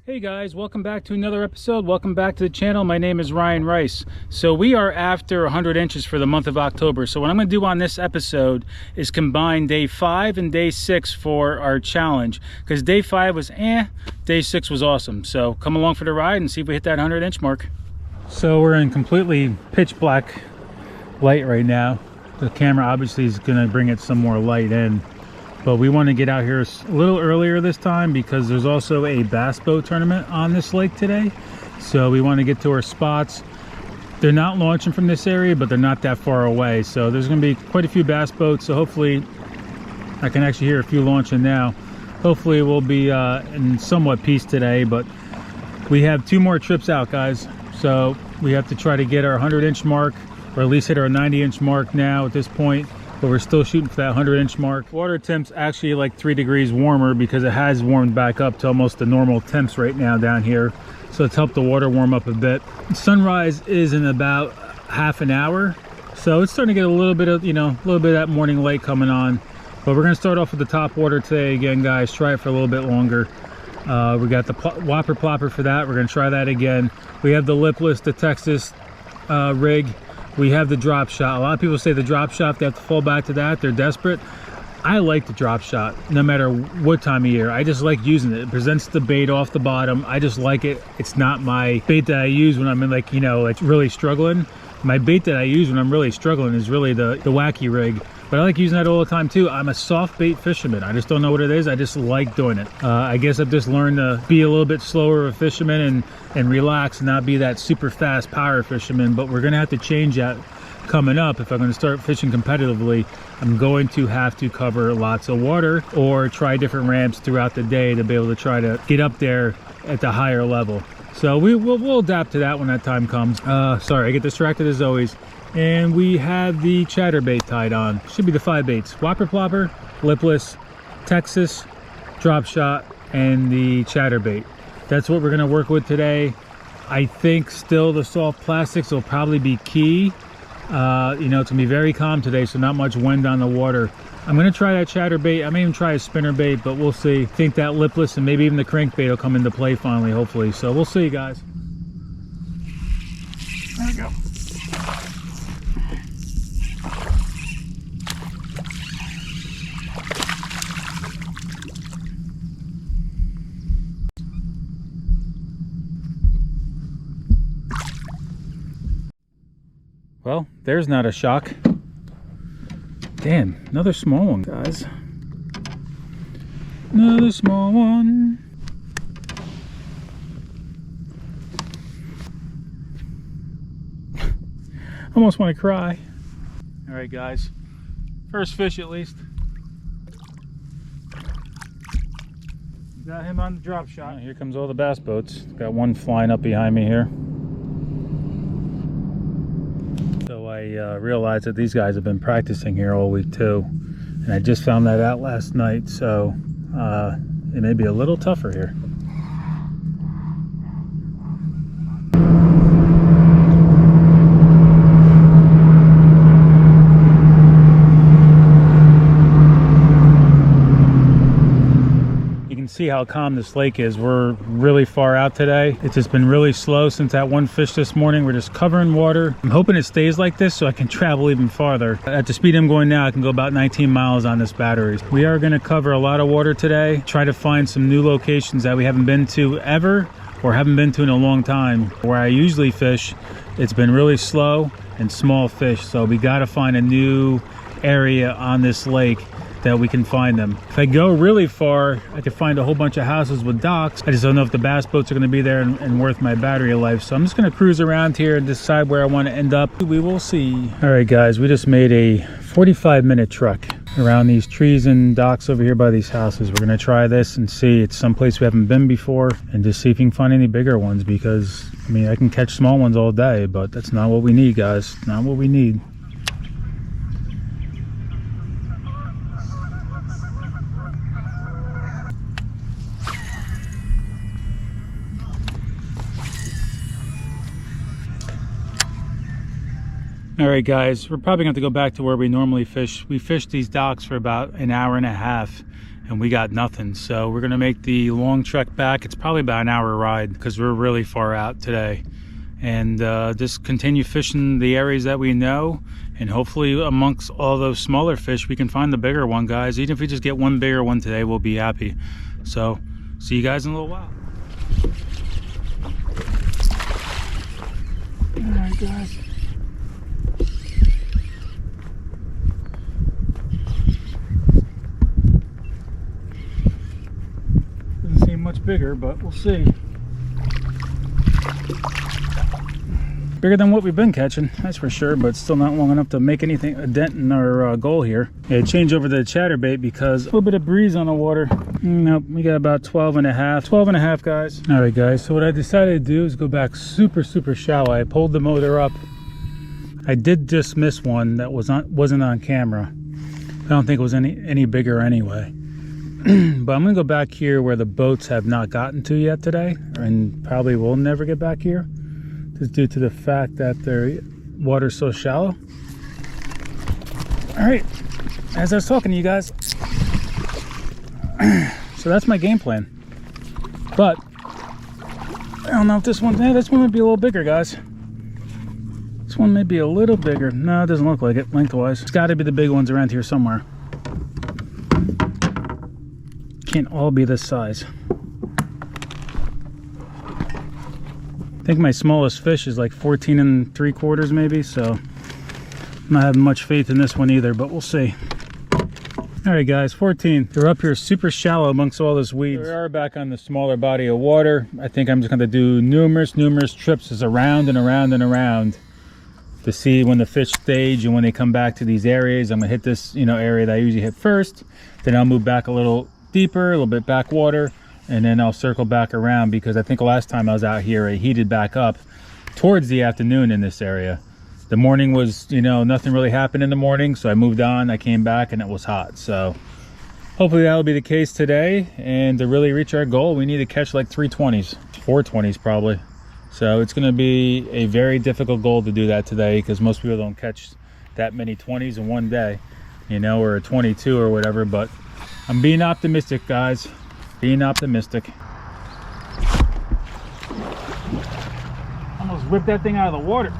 Hey guys, welcome back to another episode. Welcome back to the channel. My name is Ryan Rice. So we are after 100 inches for the month of October. So what I'm going to do on this episode is combine day 5 and day 6 for our challenge, because day 5 was day 6 was awesome. So come along for the ride and see if we hit that 100 inch mark. So we're in completely pitch black light right now. The camera obviously is going to bring it some more light in. But we want to get out here a little earlier this time because there's also a bass boat tournament on this lake today. So we want to get to our spots. They're not launching from this area, but they're not that far away. So there's going to be quite a few bass boats. So hopefully I can actually hear a few launching now. Hopefully we'll be in somewhat peace today, but we have 2 more trips out, guys. So we have to try to get our 100 inch mark, or at least hit our 90 inch mark now at this point. But we're still shooting for that 100 inch mark. Water temp's actually like 3 degrees warmer because it has warmed back up to almost the normal temps right now down here. So it's helped the water warm up a bit. Sunrise is in about half an hour. So it's starting to get a little bit of, a little bit of that morning light coming on. But we're gonna start off with the top water today again, guys. Try it for a little bit longer. We got the whopper plopper for that. We're gonna try that again. We have the lipless, the Texas rig. We have the drop shot. A lot of people say the drop shot, they have to fall back to that. They're desperate. I like the drop shot no matter what time of year. I just like using it. It presents the bait off the bottom. I just like it. It's not my bait that I use when I'm in like really struggling. My bait that I use when I'm really struggling is really the wacky rig. But I like using that all the time too. I'm a soft bait fisherman. I just don't know what it is. I just like doing it. I guess I've just learned to be a little bit slower of a fisherman and relax and not be that super fast power fisherman. But we're gonna have to change that coming up. If I'm gonna start fishing competitively, I'm going to have to cover lots of water or try different ramps throughout the day to be able to try to get up there at the higher level. So we'll adapt to that when that time comes. Sorry, I get distracted as always. And we have the chatterbait tied on. Should be the 5 baits: whopper plopper, lipless, Texas, drop shot, and the chatterbait. That's what we're gonna work with today. I think still the soft plastics will probably be key. It's gonna be very calm today, so not much wind on the water. I'm gonna try that chatterbait. I may even try a spinnerbait, but we'll see. I think that lipless and maybe even the crankbait will come into play finally, hopefully. So we'll see, guys. There we go. Well, there's not a shock. Damn, another small one, guys. Another small one. Almost want to cry. All right, guys. First fish, at least. Got him on the drop shot. Here comes all the bass boats. Got one flying up behind me here. I realized that these guys have been practicing here all week too, and I just found that out last night, so it may be a little tougher here. See how calm this lake is. We're really far out today. It's just been really slow since that one fish this morning. We're just covering water. I'm hoping it stays like this so I can travel even farther. At the speed I'm going now, I can go about 19 miles on this battery. We are going to cover a lot of water today. Try to find some new locations that we haven't been to ever or haven't been to in a long time. Where I usually fish, it's been really slow and small fish. So we got to find a new area on this lake that we can find them. If I go really far, I could find a whole bunch of houses with docks. I just don't know if the bass boats are going to be there and worth my battery life. So I'm just going to cruise around here and decide where I want to end up. We will see. All right, guys, we just made a 45-minute trek around these trees and docks over here by these houses. We're going to try this and see. It's someplace we haven't been before, and just see if we can find any bigger ones, because I mean, I can catch small ones all day, but that's not what we need, guys. Not what we need. All right, guys, we're probably going to go back to where we normally fish. We fished these docks for about an hour and a half, and we got nothing. So we're going to make the long trek back. It's probably about an hour ride because we're really far out today. And just continue fishing the areas that we know. And hopefully amongst all those smaller fish, we can find the bigger one, guys. Even if we just get one bigger one today, we'll be happy. So see you guys in a little while. All right, guys. Doesn't seem much bigger, but we'll see. Bigger than what we've been catching, that's for sure, but still not long enough to make anything a dent in our goal here. Yeah, change over to the chatterbait because a little bit of breeze on the water. Nope, we got about 12 and a half, guys. All right, guys, so what I decided to do is go back super shallow. I pulled the motor up. I did just miss one that wasn't on camera. I don't think it was any bigger anyway. But I'm gonna go back here where the boats have not gotten to yet today, and probably will never get back here, just due to the fact that their water's so shallow. All right, as I was talking to you guys, so that's my game plan. But I don't know if this one might be a little bigger, guys. This one may be a little bigger. No, it doesn't look like it lengthwise. It's got to be the big ones around here somewhere. Can't all be this size. I think my smallest fish is like 14 3/4 maybe, so I'm not having much faith in this one either, but we'll see. All right, guys, 14. They're up here super shallow amongst all this weeds. We are back on the smaller body of water. I think I'm just going to do numerous trips as around and around and around to see when the fish stage and when they come back to these areas. I'm going to hit this area that I usually hit first, then I'll move back a little deeper, a little bit backwater, and then I'll circle back around, because I think last time I was out here it heated back up towards the afternoon in this area. The morning was, nothing really happened in the morning, so I moved on, I came back, and it was hot. So hopefully that'll be the case today, and to really reach our goal we need to catch like 320s, 420s probably. So it's going to be a very difficult goal to do that today, because most people don't catch that many 20s in one day, or a 22 or whatever. But I'm being optimistic, guys. Being optimistic. Almost ripped that thing out of the water.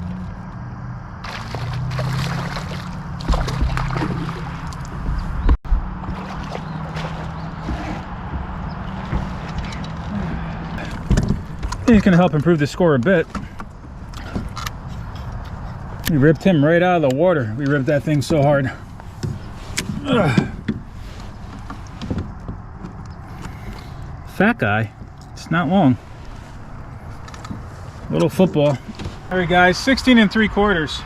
I think it's going to help improve the score a bit. We ripped him right out of the water. We ripped that thing so hard. Ugh. Fat guy, it's not long. Little football. All right, guys, 16 3/4.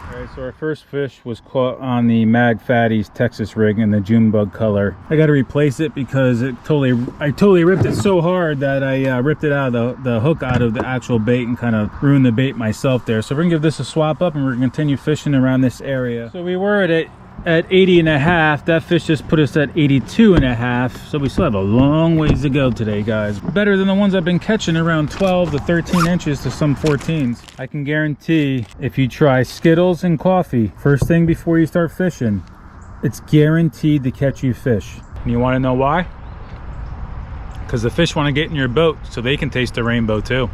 All right, so our first fish was caught on the Mag Fatties Texas rig in the June bug color. I got to replace it because I totally ripped it so hard that I ripped it out of the hook out of the actual bait and kind of ruined the bait myself there. So we're gonna give this a swap up and we're gonna continue fishing around this area. So we were at 80 and a half. That fish just put us at 82 and a half, so we still have a long ways to go today, guys. Better than the ones I've been catching, around 12 to 13 inches to some 14s. I can guarantee if you try Skittles and coffee first thing before you start fishing, it's guaranteed to catch you fish. And you want to know why? Because the fish want to get in your boat so they can taste the rainbow too.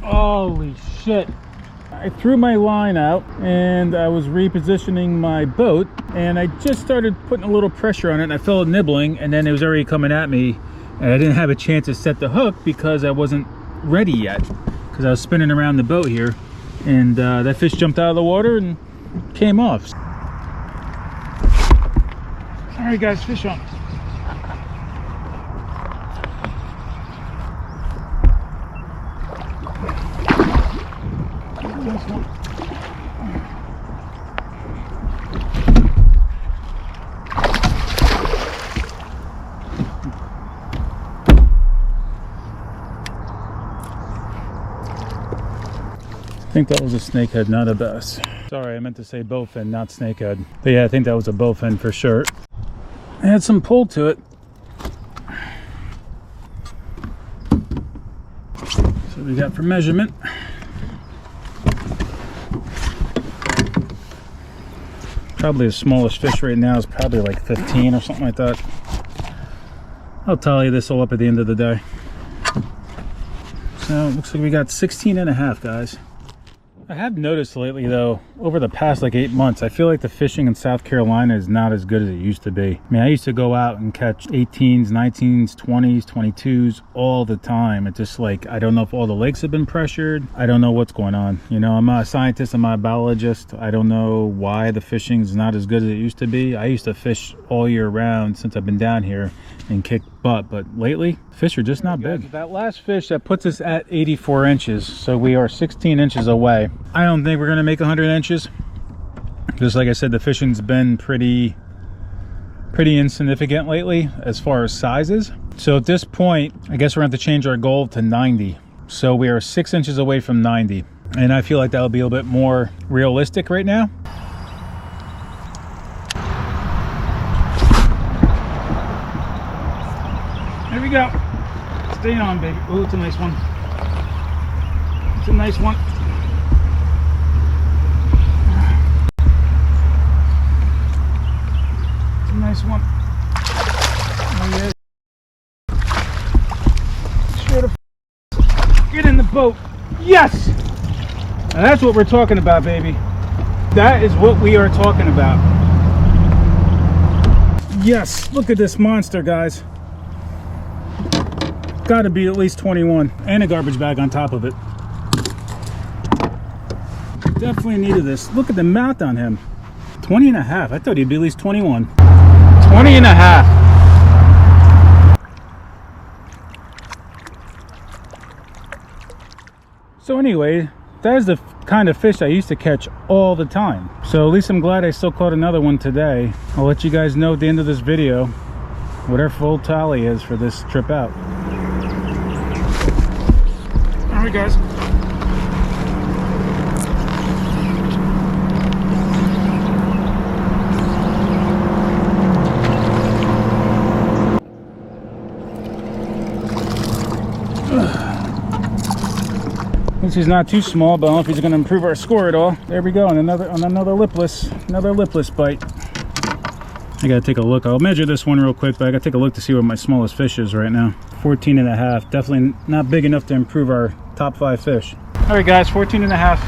Holy shit. I threw my line out and I was repositioning my boat, and I just started putting a little pressure on it and I felt it nibbling, and then it was already coming at me and I didn't have a chance to set the hook because I wasn't ready yet, because I was spinning around the boat here, and that fish jumped out of the water and came off. All right, guys, fish on. I think that was a snakehead, not a bass. Sorry, I meant to say bowfin, not snakehead. But yeah, I think that was a bowfin for sure. It had some pull to it. So we got for measurement. Probably the smallest fish right now is probably like 15 or something like that. I'll tally this all up at the end of the day. So it looks like we got 16 and a half, guys. I have noticed lately though, over the past like 8 months, I feel like the fishing in South Carolina is not as good as it used to be. I mean, I used to go out and catch 18s, 19s, 20s, 22s all the time. It's just like, I don't know if all the lakes have been pressured. I don't know what's going on. You know, I'm not a scientist, I'm not a biologist. I don't know why the fishing is not as good as it used to be. I used to fish all year round since I've been down here and kick butt, but lately fish are just not big. That last fish that puts us at 84 inches, so we are 16 inches away. I don't think we're gonna make 100 inches. Just like I said, the fishing's been pretty insignificant lately as far as sizes. So at this point, I guess we're gonna have to change our goal to 90. So we are 6 inches away from 90. And I feel like that'll be a little bit more realistic right now. There we go. Stay on, baby. Oh, it's a nice one. It's a nice one. It's a nice one. There he is. Sure to get in the boat. Yes! Now that's what we're talking about, baby. That is what we are talking about. Yes! Look at this monster, guys. Got to be at least 21, and a garbage bag on top of it. Definitely needed this. Look at the mouth on him. 20 and a half. I thought he'd be at least 21. 20 and a half. So anyway, that is the kind of fish I used to catch all the time. So at least I'm glad I still caught another one today. I'll let you guys know at the end of this video what our full tally is for this trip out. All right, guys. This is not too small, but I don't know if he's going to improve our score at all. There we go, on another lipless bite. I gotta take a look. I'll measure this one real quick, but I gotta take a look to see what my smallest fish is right now. 14 and a half. Definitely not big enough to improve our top 5 fish. All right, guys, 14 and a half.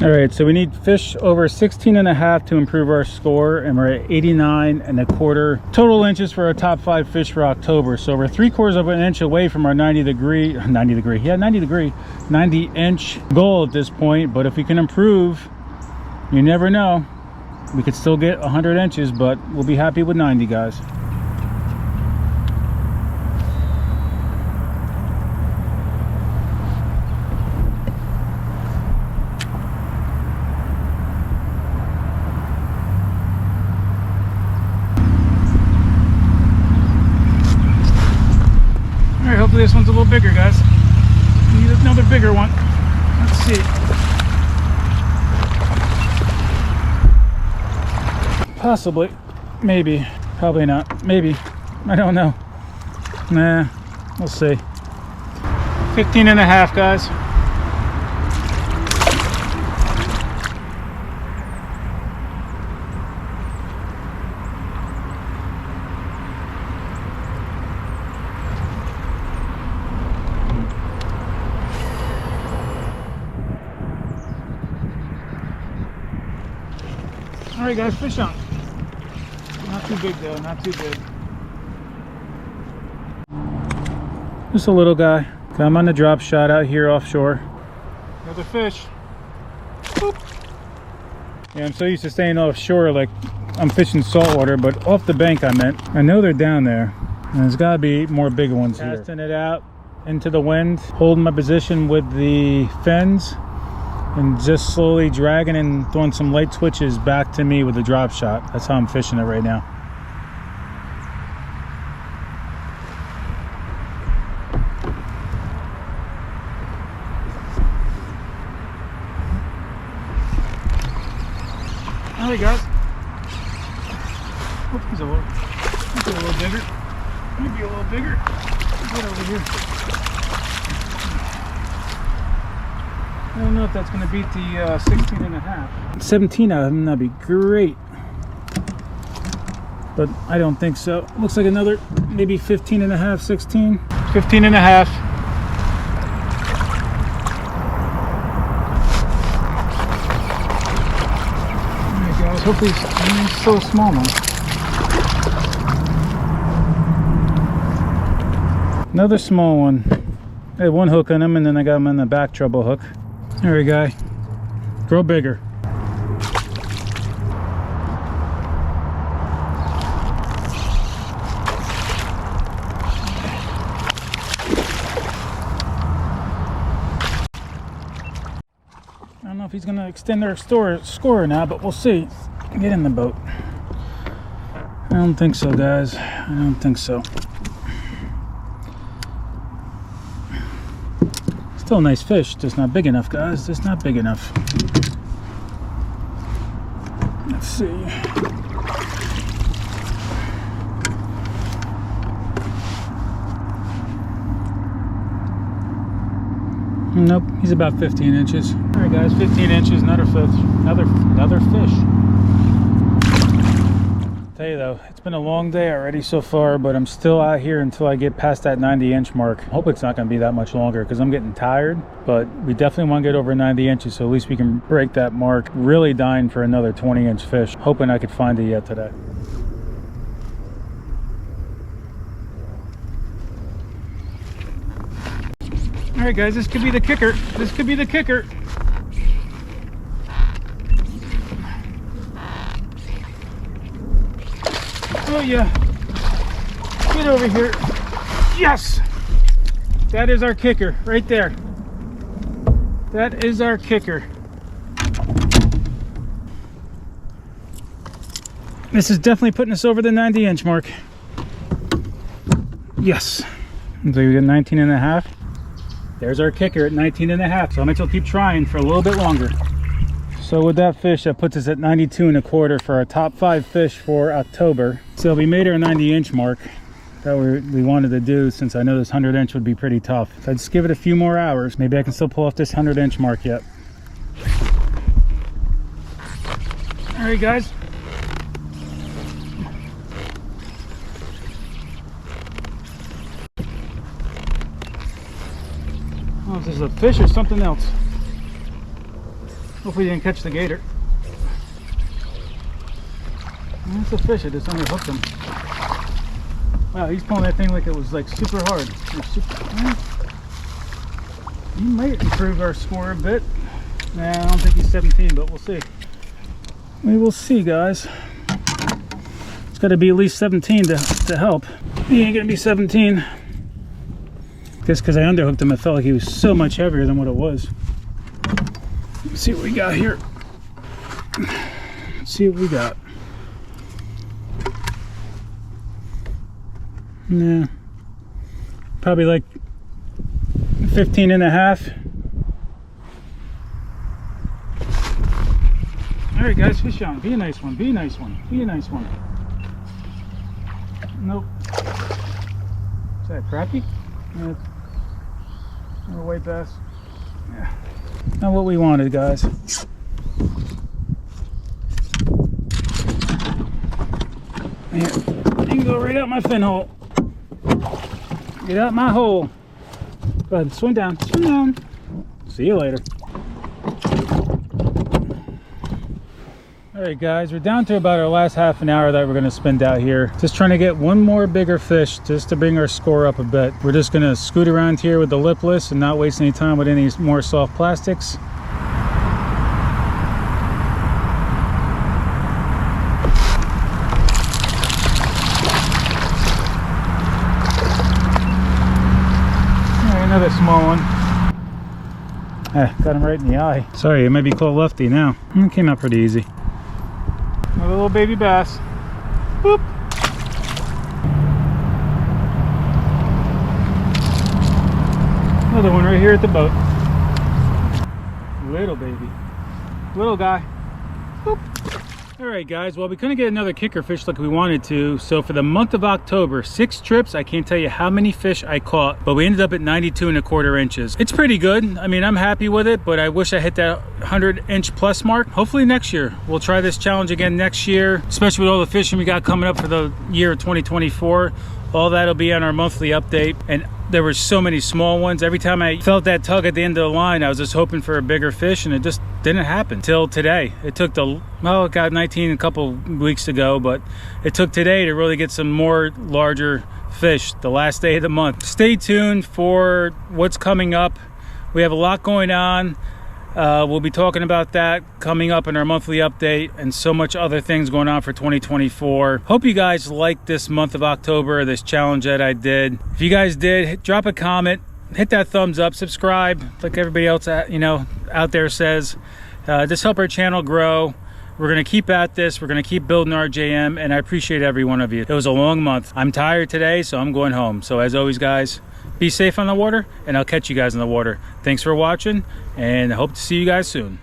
All right, so we need fish over 16 and a half to improve our score, and we're at 89 and a quarter total inches for our top 5 fish for October. So we're 3/4 of an inch away from our 90 inch goal at this point. But if we can improve, you never know. We could still get 100 inches, but we'll be happy with 90, guys. All right, hopefully this one's a little bigger, guys. We need another bigger one. Let's see. Possibly, maybe, probably not, maybe, I don't know. Nah, we'll see. 15 and a half, guys. All right, guys, fish on. Not too big though, not too big. Just a little guy. I'm on the drop shot out here offshore. Another fish. Boop. Yeah, I'm so used to staying offshore like I'm fishing saltwater, but off the bank I meant. I know they're down there, and there's gotta be more bigger ones here. Casting it out into the wind, holding my position with the fins, and just slowly dragging and throwing some light twitches back to me with the drop shot. That's how I'm fishing it right now. There he goes. Oh, he's a little bigger. Maybe a little bigger. He's Get over here. I don't know if that's going to beat the 16 and a half. 17 out of them, that'd be great. But I don't think so. Looks like another maybe 15 and a half, 16. 15 and a half. All right, guys. Hopefully it's still a small one. Another small one. I had one hook on him, and then I got him on the back treble hook. There we go. Grow bigger. I don't know if he's going to extend our score or not, but we'll see. Get in the boat. I don't think so, guys. I don't think so. Still a nice fish, just not big enough, guys. Just not big enough. Let's see. Nope, he's about 15 inches. All right, guys, 15 inches, another fish. Another fish. Tell you though, it's been a long day already so far, but I'm still out here until I get past that 90-inch mark. I hope it's not going to be that much longer because I'm getting tired, but we definitely want to get over 90 inches, so at least we can break that mark. Really dying for another 20-inch fish. Hoping I could find it yet today. All right, guys, this could be the kicker. This could be the kicker. Oh yeah, get over here. Yes, that is our kicker right there. That is our kicker. This is definitely putting us over the 90-inch mark. Yes, so we get 19 and a half. There's our kicker at 19 and a half. So I might as well keep trying for a little bit longer. So with that fish, that puts us at 92 and a quarter for our top 5 fish for October. So we made our 90-inch mark that we wanted to do, since I know this 100-inch would be pretty tough. So I'd just give it a few more hours. Maybe I can still pull off this 100-inch mark yet. All right, guys. Oh, is this a fish or something else? Hopefully you didn't catch the gator. That's a fish, I just underhooked him. Wow, he's pulling that thing like it was like super hard. He might improve our score a bit. Nah, I don't think he's 17, but we'll see. We will see, guys. It's got to be at least 17 to help. He ain't gonna be 17. Just because I underhooked him, I felt like he was so much heavier than what it was. Let's see what we got here. Let's see what we got. Yeah, probably like 15 and a half. All right, guys, fish on. Be a nice one. Be a nice one. Be a nice one. Nope. Is that a crappie? No. Or a white bass. Yeah. Not what we wanted, guys. Yeah. You can go right out my fin hole. Get out my hole. Go ahead, swim down. Swim down. See you later. Alright guys, we're down to about our last half an hour that we're going to spend out here. Just trying to get one more bigger fish just to bring our score up a bit. We're just going to scoot around here with the lipless and not waste any time with any more soft plastics. Alright, another small one. Got him right in the eye. Sorry, it might be called lefty now. It came out pretty easy. Another little baby bass. Boop. Another one right here at the boat. Little baby. Little guy. Boop. All right, guys, well, we couldn't get another kicker fish like we wanted to, so for the month of October, 6 trips. I can't tell you how many fish I caught, but we ended up at 92¼ inches. It's pretty good. I mean, I'm happy with it, but I wish I hit that 100-inch plus mark. Hopefully next year we'll try this challenge again next year, especially with all the fishing we got coming up for the year 2024. All that'll be on our monthly update. And there were so many small ones. Every time I felt that tug at the end of the line, I was just hoping for a bigger fish, and it just didn't happen till today. It took well, it got 19 a couple weeks ago, but it took today to really get some more larger fish, the last day of the month. Stay tuned for what's coming up. We have a lot going on. We'll be talking about that coming up in our monthly update, and so much other things going on for 2024. Hope you guys liked this month of October, this challenge that I did. If you guys did, drop a comment, hit that thumbs up, subscribe, like everybody else out there says. Just help our channel grow. We're going to keep at this. We're going to keep building our JM, and I appreciate every one of you. It was a long month. I'm tired today, so I'm going home. So as always, guys, be safe on the water, and I'll catch you guys in the water. Thanks for watching, and I hope to see you guys soon.